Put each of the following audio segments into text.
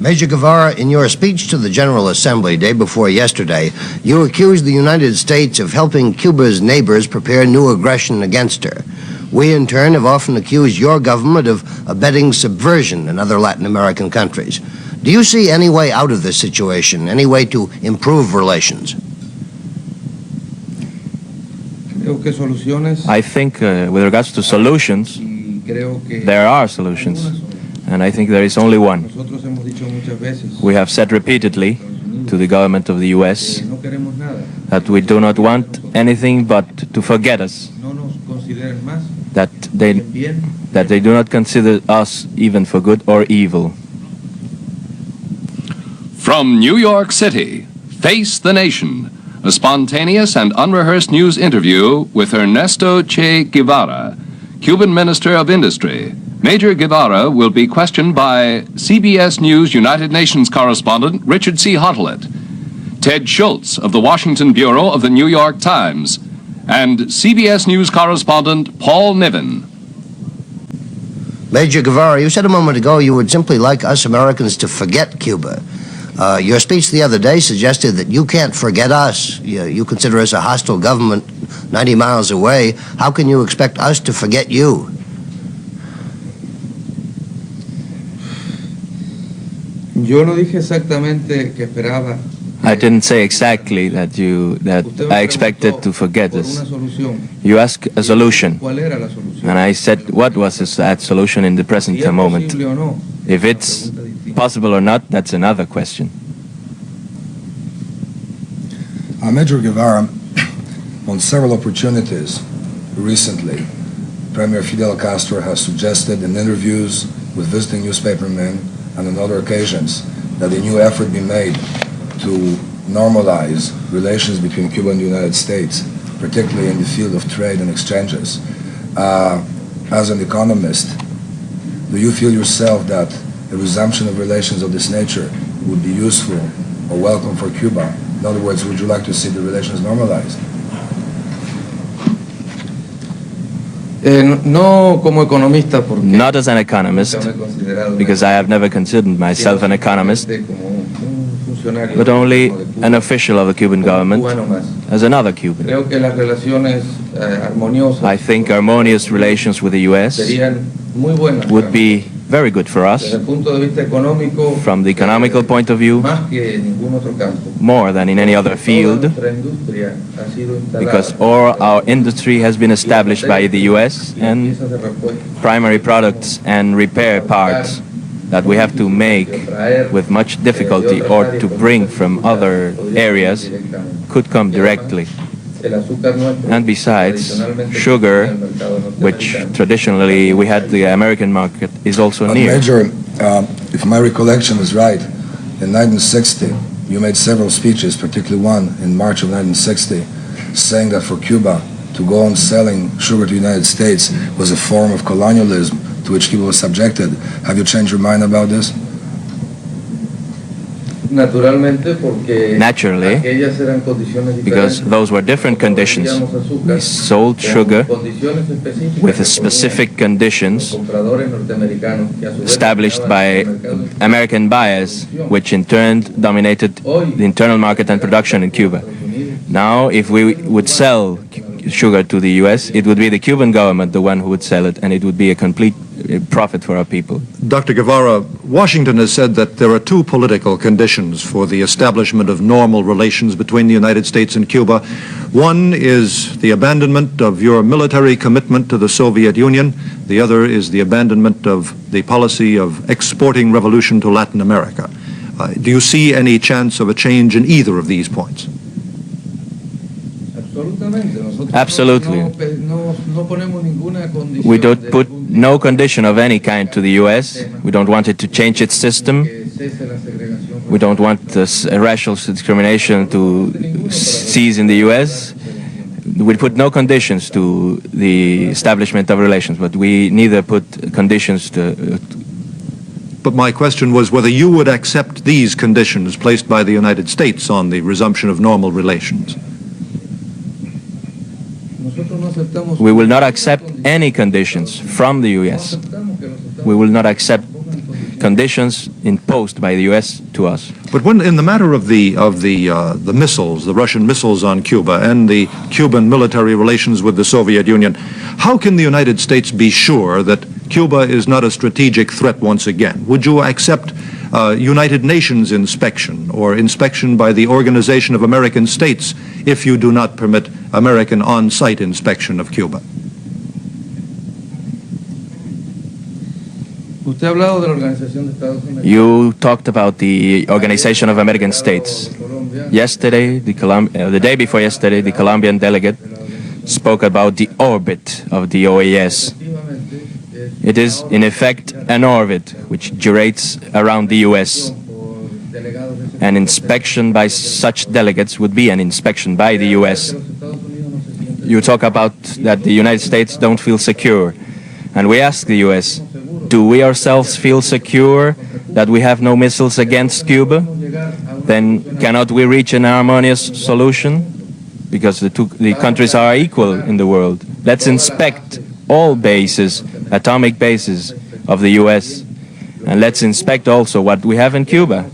Major Guevara, in your speech to the General Assembly day before yesterday, you accused the United States of helping Cuba's neighbors prepare new aggression against her. We, in turn, have often accused your government of abetting subversion in other Latin American countries. Do you see any way out of this situation, any way to improve relations? I think with regards to solutions, there are solutions. And I think there is only one. We have said repeatedly to the government of the US that we do not want anything but to forget us, that they do not consider us even for good or evil. From New York City, Face the Nation, a spontaneous and unrehearsed news interview with Ernesto Che Guevara, Cuban Minister of Industry. Major Guevara will be questioned by CBS News United Nations correspondent Richard C. Hottelet, Ted Schultz of the Washington Bureau of the New York Times, and CBS News correspondent Paul Niven. Major Guevara, you said a moment ago you would simply like us Americans to forget Cuba. Your speech the other day suggested that you can't forget us. You consider us a hostile government 90 miles away. How can you expect us to forget you? I didn't say exactly that I expected to forget us. You asked a solution, and I said what was that solution in the present moment. If it's possible or not, that's another question. Major Guevara, on several opportunities recently, Premier Fidel Castro has suggested in interviews with visiting newspapermen and on other occasions that a new effort be made to normalize relations between Cuba and the United States, particularly in the field of trade and exchanges. As an economist, do you feel yourself that a resumption of relations of this nature would be useful or welcome for Cuba? In other words, would you like to see the relations normalized? Not as an economist, because I have never considered myself an economist, but only an official of the Cuban government, as another Cuban. I think harmonious relations with the US would be very good for us from the economical point of view, more than in any other field, because all our industry has been established by the US, and primary products and repair parts that we have to make with much difficulty or to bring from other areas could come directly. And besides, sugar, which traditionally we had the American market, is also near. Major, if my recollection is right, in 1960, you made several speeches, particularly one in March of 1960, saying that for Cuba to go on selling sugar to the United States was a form of colonialism to which Cuba was subjected. Have you changed your mind about this? Naturally, because those were different conditions. We sold sugar with specific conditions established by American buyers, which in turn dominated the internal market and production in Cuba. Now, if we would sell sugar to the US, it would be the Cuban government the one who would sell it, and it would be a complete profit for our people. Dr. Guevara, Washington has said that there are two political conditions for the establishment of normal relations between the United States and Cuba. One is the abandonment of your military commitment to the Soviet Union. The other is the abandonment of the policy of exporting revolution to Latin America. Do you see any chance of a change in either of these points? Absolutely. We don't put no condition of any kind to the US. We don't want it to change its system. We don't want this racial discrimination to cease in the US. We put no conditions to the establishment of relations, but we neither put conditions to... But my question was whether you would accept these conditions placed by the United States on the resumption of normal relations. We will not accept any conditions from the US. We will not accept conditions imposed by the U.S. to us. But when, in the matter of the missiles, the Russian missiles on Cuba, and the Cuban military relations with the Soviet Union, how can the United States be sure that Cuba is not a strategic threat once again? Would you accept United Nations inspection or inspection by the Organization of American States if you do not permit American on-site inspection of Cuba? You talked about the Organization of American States. Yesterday, the day before yesterday, the Colombian delegate spoke about the orbit of the OAS. It is, in effect, an orbit which gyrates around the U.S. An inspection by such delegates would be an inspection by the U.S. You talk about that the United States don't feel secure. And we ask the U.S., do we ourselves feel secure that we have no missiles against Cuba? Then cannot we reach an harmonious solution? Because the countries are equal in the world. Let's inspect all bases, atomic bases of the U.S. And let's inspect also what we have in Cuba.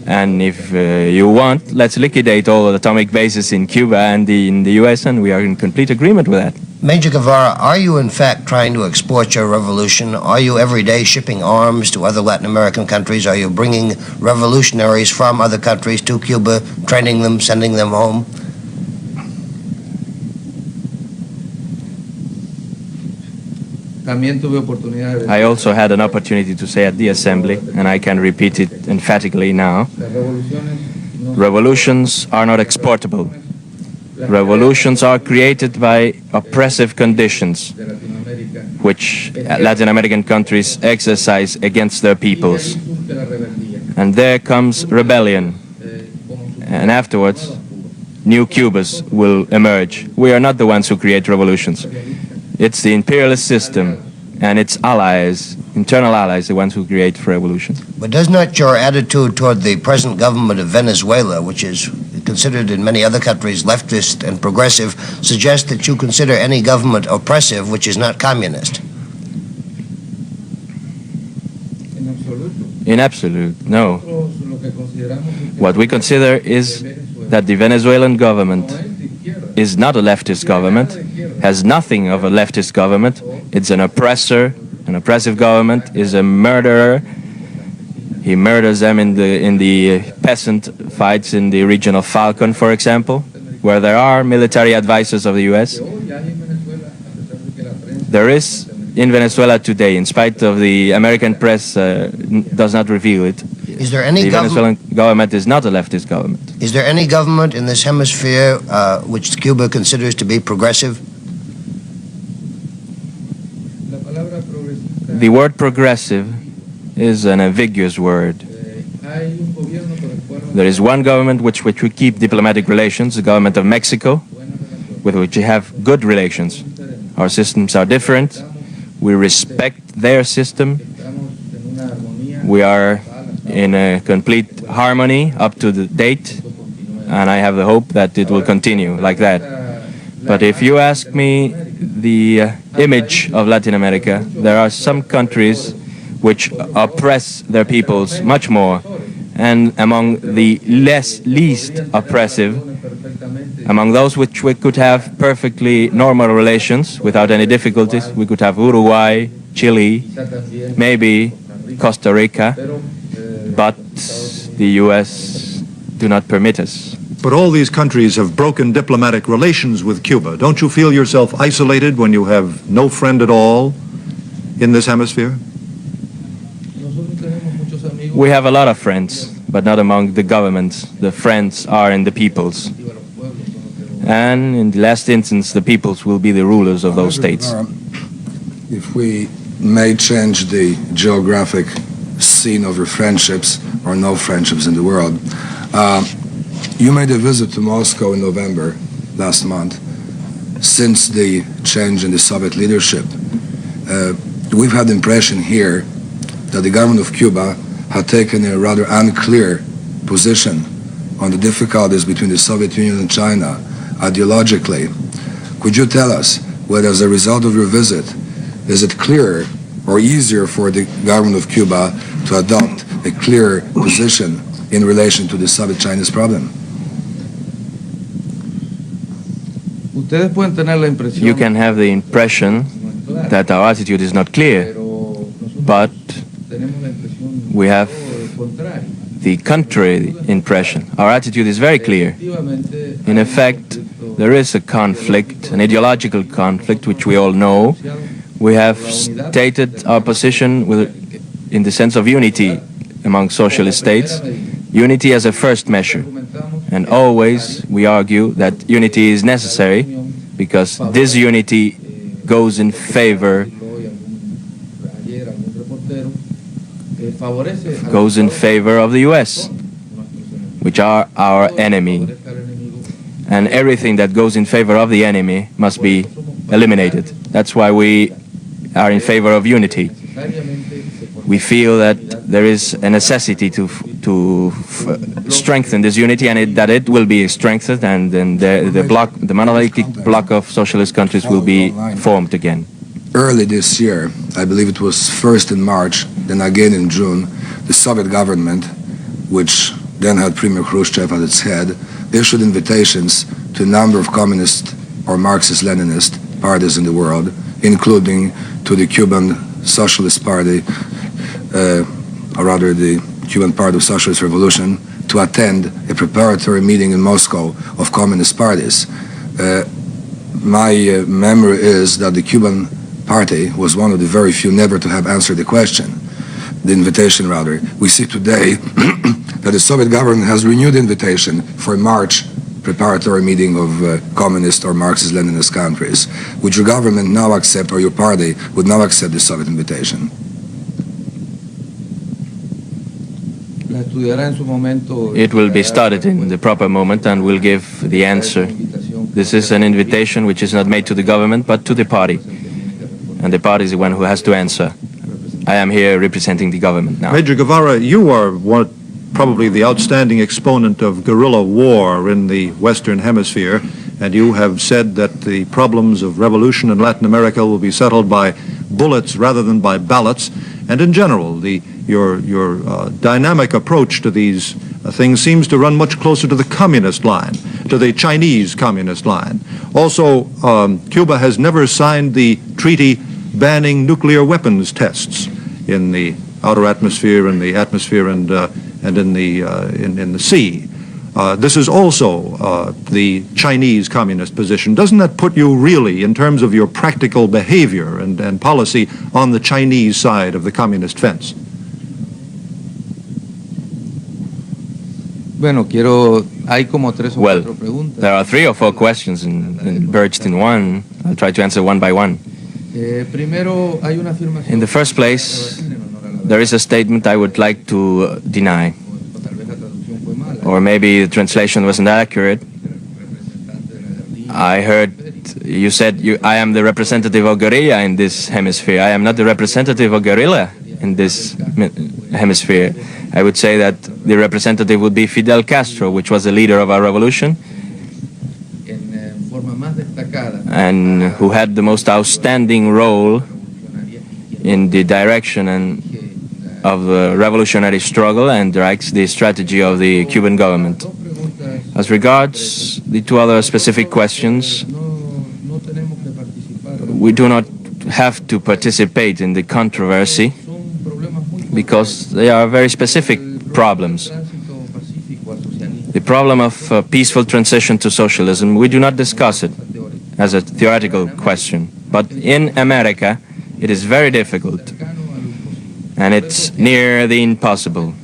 And if you want, let's liquidate all atomic bases in Cuba and in the U.S., and we are in complete agreement with that. Major Guevara, are you in fact trying to export your revolution? Are you every day shipping arms to other Latin American countries? Are you bringing revolutionaries from other countries to Cuba, training them, sending them home? I also had an opportunity to say at the Assembly, and I can repeat it emphatically now, revolutions are not exportable. Revolutions are created by oppressive conditions which Latin American countries exercise against their peoples. And there comes rebellion. And afterwards, new Cubas will emerge. We are not the ones who create revolutions. It's the imperialist system and its allies, internal allies, the ones who create revolutions. But does not your attitude toward the present government of Venezuela, which is considered in many other countries leftist and progressive, suggest that you consider any government oppressive which is not communist? In absolute, no. What we consider is that the Venezuelan government is not a leftist government, has nothing of a leftist government. It's an oppressor, an oppressive government, is a murderer. He murders them in the peasant fights in the region of Falcon, for example, where there are military advisors of the U.S. There is in Venezuela today, in spite of the American press does not reveal it. Is there any the Venezuelan government is not a leftist government. Is there any government in this hemisphere which Cuba considers to be progressive? The word progressive is an ambiguous word. There is one government which we keep diplomatic relations, the government of Mexico, with which we have good relations. Our systems are different. We respect their system. We are in a complete harmony up to the date, and I have the hope that it will continue like that. But if you ask me the image of Latin America, there are some countries which oppress their peoples much more, and among the least oppressive, among those which we could have perfectly normal relations without any difficulties, we could have Uruguay, Chile, maybe Costa Rica, but the U.S. do not permit us. But all these countries have broken diplomatic relations with Cuba. Don't you feel yourself isolated when you have no friend at all in this hemisphere? We have a lot of friends, but not among the governments. The friends are in the peoples. And in the last instance, the peoples will be the rulers of those states. If we may change the geographic scene of your friendships, or no friendships in the world, you made a visit to Moscow in November last month. Since the change in the Soviet leadership, we've had the impression here that the government of Cuba had taken a rather unclear position on the difficulties between the Soviet Union and China ideologically. Could you tell us whether, as a result of your visit, is it clearer or easier for the government of Cuba to adopt a clear position in relation to the Soviet-Chinese problem? You can have the impression that our attitude is not clear, but we have the contrary impression. Our attitude is very clear. In effect, there is a conflict, an ideological conflict, which we all know. We have stated our position in the sense of unity among socialist states, unity as a first measure. And always we argue that unity is necessary because this unity goes in favor of the US, which are our enemy. And everything that goes in favor of the enemy must be eliminated. That's why we are in favor of unity. We feel that there is a necessity to strengthen this unity, and that it will be strengthened, and then the monolithic bloc of socialist countries will be formed again. Early this year, I believe it was first in March, then again in June, the Soviet government, which then had Premier Khrushchev at its head, issued invitations to a number of communist or Marxist-Leninist parties in the world, including to the Cuban Socialist Party, or rather the Cuban Party of Socialist Revolution, to attend a preparatory meeting in Moscow of communist parties. My memory is that the Cuban Party was one of the very few never to have answered the question, the invitation rather. We see today that the Soviet government has renewed the invitation for a March preparatory meeting of communist or Marxist-Leninist countries. Would your government now accept, or your party would now accept the Soviet invitation? It will be studied in the proper moment and we'll give the answer. This is an invitation which is not made to the government but to the party. And the party is the one who has to answer. I am here representing the government now. Major Guevara, you are probably the outstanding exponent of guerrilla war in the Western Hemisphere, and you have said that the problems of revolution in Latin America will be settled by bullets rather than by ballots. And in general, your dynamic approach to these things seems to run much closer to the communist line, to the Chinese communist line. Also, Cuba has never signed the treaty banning nuclear weapons tests in the outer atmosphere, in the atmosphere, and in the sea. This is also the Chinese communist position. Doesn't that put you really, in terms of your practical behavior and policy, on the Chinese side of the communist fence? Well, there are 3 or 4 questions merged in one. I'll try to answer one by one. In the first place, there is a statement I would like to deny. Or maybe the translation wasn't accurate. I heard you said I am the representative of guerrilla in this hemisphere. I am not the representative of guerrilla in this hemisphere. I would say that the representative would be Fidel Castro, which was the leader of our revolution and who had the most outstanding role in the direction of the revolutionary struggle and directs the strategy of the Cuban government. As regards the 2 other specific questions, we do not have to participate in the controversy because they are very specific problems. The problem of peaceful transition to socialism, we do not discuss it as a theoretical question. But in America, it is very difficult, and it's near the impossible.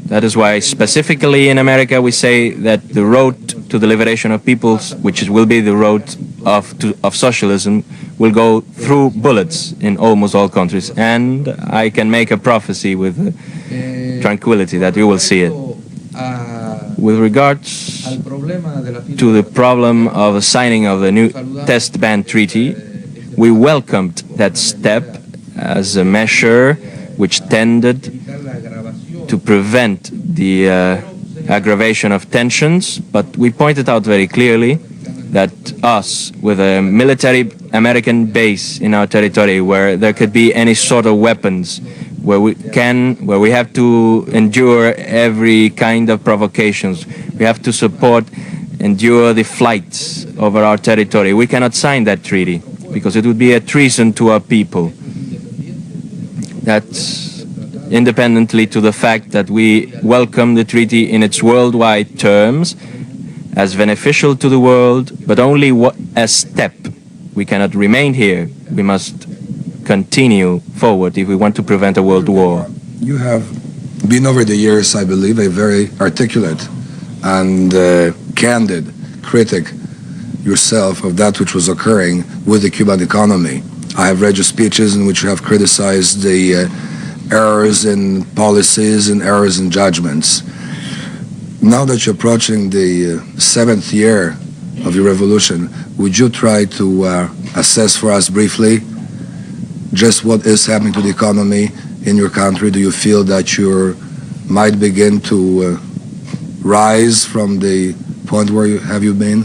That is why specifically in America we say that the road to the liberation of peoples, which will be the road of socialism, will go through bullets in almost all countries. And I can make a prophecy with tranquility that we will see it. With regards to the problem of the signing of the new test ban treaty, we welcomed that step as a measure which tended to prevent the aggravation of tensions, but we pointed out very clearly that us, with a military American base in our territory where there could be any sort of weapons, where we have to endure every kind of provocations. We have to endure the flights over our territory. We cannot sign that treaty because it would be a treason to our people. That's independently to the fact that we welcome the treaty in its worldwide terms as beneficial to the world, but only a step. We cannot remain here. We must continue forward if we want to prevent a world war. You have been over the years, I believe, a very articulate and candid critic yourself of that which was occurring with the Cuban economy. I have read your speeches in which you have criticized the errors in policies and errors in judgments. Now that you're approaching the 7th year of your revolution, would you try to assess for us briefly just what is happening to the economy in your country? Do you feel that you might begin to rise from the point where you been?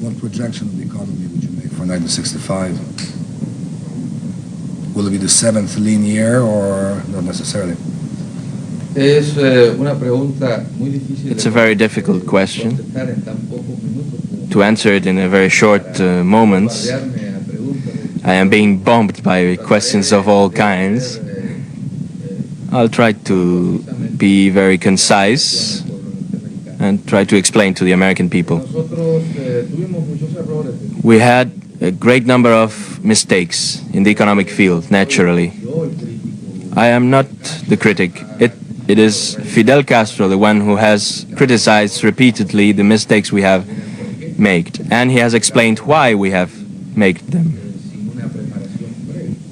What projection of the economy would you make for 1965? Will it be the 7th lean year or not necessarily? It's a very difficult question. To answer it in a very short moments, I am being bombed by questions of all kinds. I'll try to be very concise and try to explain to the American people. We had a great number of mistakes in the economic field, naturally. I am not the critic. It is Fidel Castro, the one who has criticized repeatedly the mistakes we have made, and he has explained why we have made them.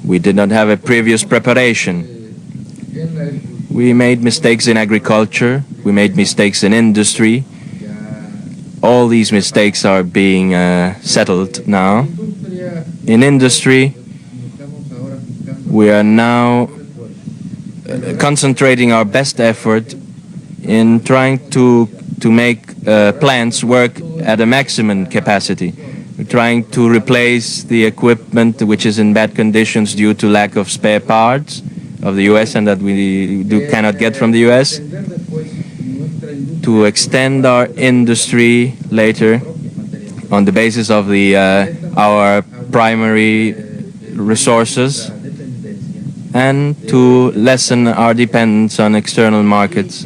We did not have a previous preparation. We made mistakes in agriculture, we made mistakes in industry. All these mistakes are being settled now. In industry, we are now concentrating our best effort in trying to make plants work at a maximum capacity. We're trying to replace the equipment which is in bad conditions due to lack of spare parts of the U.S. and that we cannot get from the U.S. To extend our industry later on the basis of our primary resources, and to lessen our dependence on external markets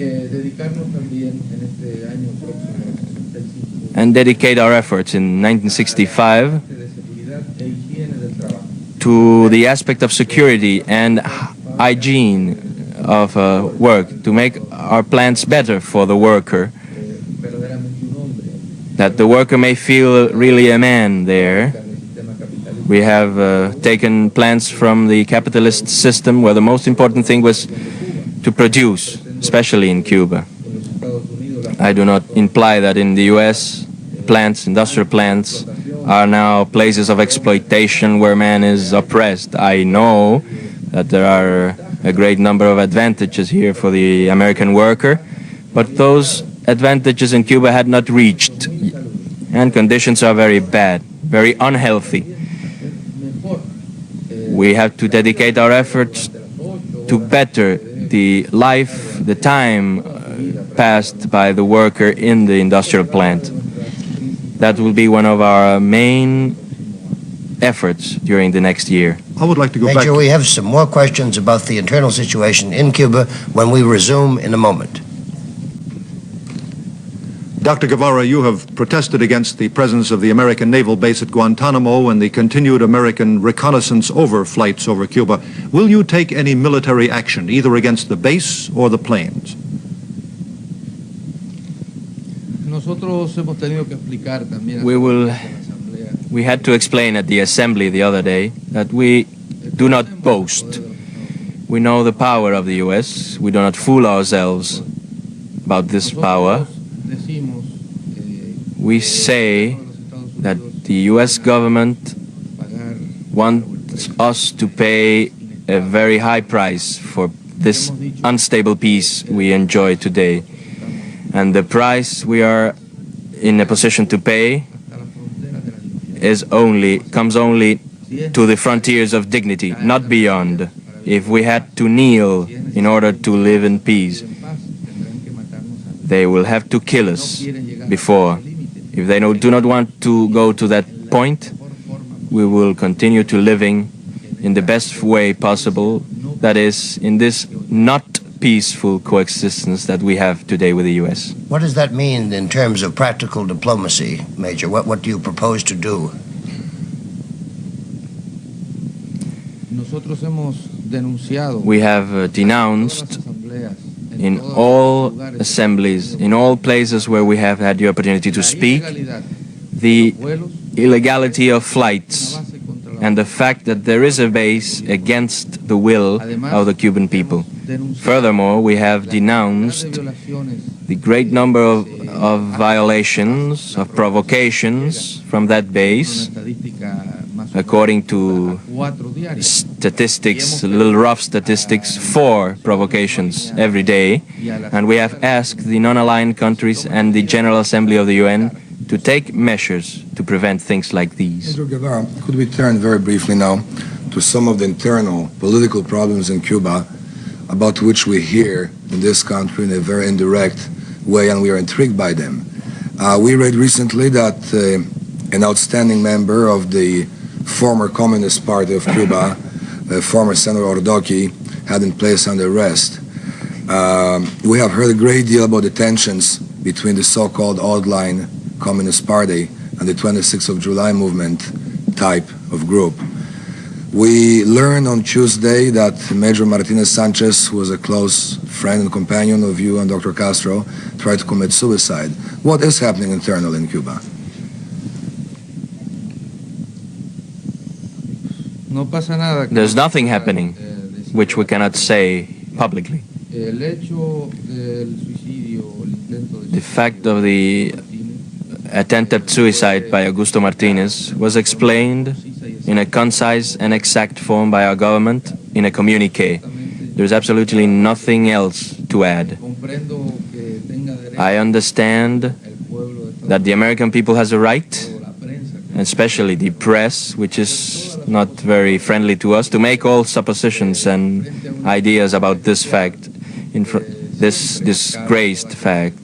and dedicate our efforts in 1965 to the aspect of security and hygiene of work, to make our plants better for the worker, that the worker may feel really a man there. We have taken plants from the capitalist system where the most important thing was to produce, especially in Cuba. I do not imply that in the U.S. plants, industrial plants, are now places of exploitation where man is oppressed. I know that there are a great number of advantages here for the American worker, but those advantages in Cuba had not reached, and conditions are very bad, very unhealthy. We have to dedicate our efforts to better the life, the time passed by the worker in the industrial plant. That will be one of our main efforts during the next year. I would like to go back. Major, we have some more questions about the internal situation in Cuba when we resume in a moment. Dr. Guevara, you have protested against the presence of the American naval base at Guantanamo and the continued American reconnaissance overflights over Cuba. Will you take any military action, either against the base or the planes? We had to explain at the assembly the other day that we do not boast. We know the power of the U.S. We do not fool ourselves about this power. We say that the U.S. government wants us to pay a very high price for this unstable peace we enjoy today. And the price we are in a position to pay comes only to the frontiers of dignity, not beyond. If we had to kneel in order to live in peace, they will have to kill us before. If they do not want to go to that point, we will continue to living in the best way possible, that is, in this not peaceful coexistence that we have today with the U.S. What does that mean in terms of practical diplomacy, Major? What do you propose to do? We have denounced in all assemblies, in all places where we have had the opportunity to speak, the illegality of flights and the fact that there is a base against the will of the Cuban people. Furthermore, we have denounced the great number of violations, of provocations from that base, according to statistics, little rough statistics, 4 provocations every day. And we have asked the non-aligned countries and the General Assembly of the UN to take measures to prevent things like these. Major Guevara, could we turn very briefly now to some of the internal political problems in Cuba about which we hear in this country in a very indirect way, and we are intrigued by them. We read recently that an outstanding member of the former Communist Party of Cuba, former Senator Ordoqui, had been placed under arrest. We have heard a great deal about the tensions between the so-called odd-line Communist Party and the 26th of July movement type of group. We learned on Tuesday that Major Martinez Sanchez, who was a close friend and companion of you and Dr. Castro, tried to commit suicide. What is happening internally in Cuba? There's nothing happening which we cannot say publicly. The fact of the attempted suicide by Augusto Martinez was explained in a concise and exact form by our government in a communique. There's absolutely nothing else to add. I understand that the American people has a right, especially the press, which is not very friendly to us, to make all suppositions and ideas about this fact, this disgraced fact.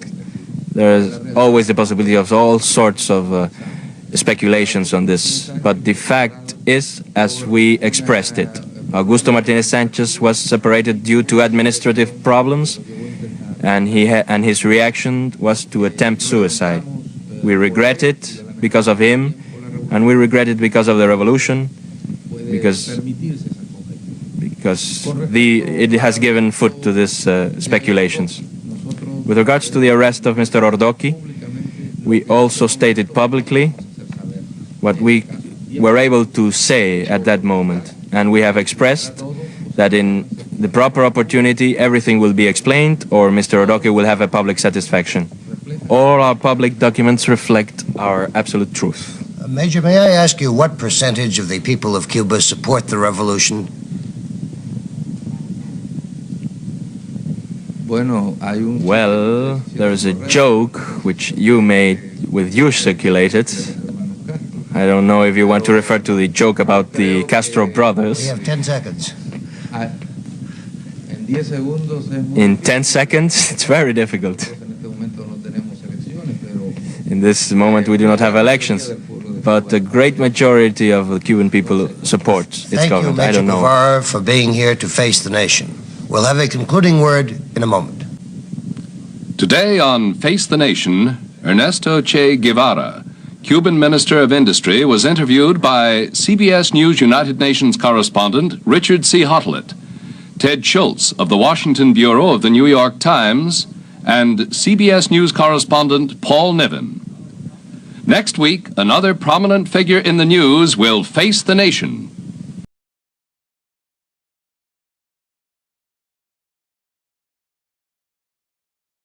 There is always the possibility of all sorts of speculations on this, but the fact is as we expressed it. Augusto Martinez Sanchez was separated due to administrative problems, and his reaction was to attempt suicide. We regret it because of him, and we regret it because of the revolution, because it has given foot to these speculations. With regards to the arrest of Mr. Ordoqui, we also stated publicly what we were able to say at that moment, and we have expressed that in the proper opportunity everything will be explained, or Mr. Ordoqui will have a public satisfaction. All our public documents reflect our absolute truth. Major, may I ask you what percentage of the people of Cuba support the revolution? Well, there is a joke which you made with you circulated. I don't know if you want to refer to the joke about the Castro brothers. We have 10 seconds. In 10 seconds, it's very difficult. In this moment, we do not have elections, but the great majority of the Cuban people supports its government. Thank you, Major I don't know. Guevara, for being here to face the nation. We'll have a concluding word in a moment. Today on Face the Nation, Ernesto Che Guevara, Cuban Minister of Industry, was interviewed by CBS News United Nations correspondent Richard C. Hottelet, Ted Schultz of the Washington Bureau of the New York Times, and CBS News correspondent Paul Niven. Next week, another prominent figure in the news will face the nation.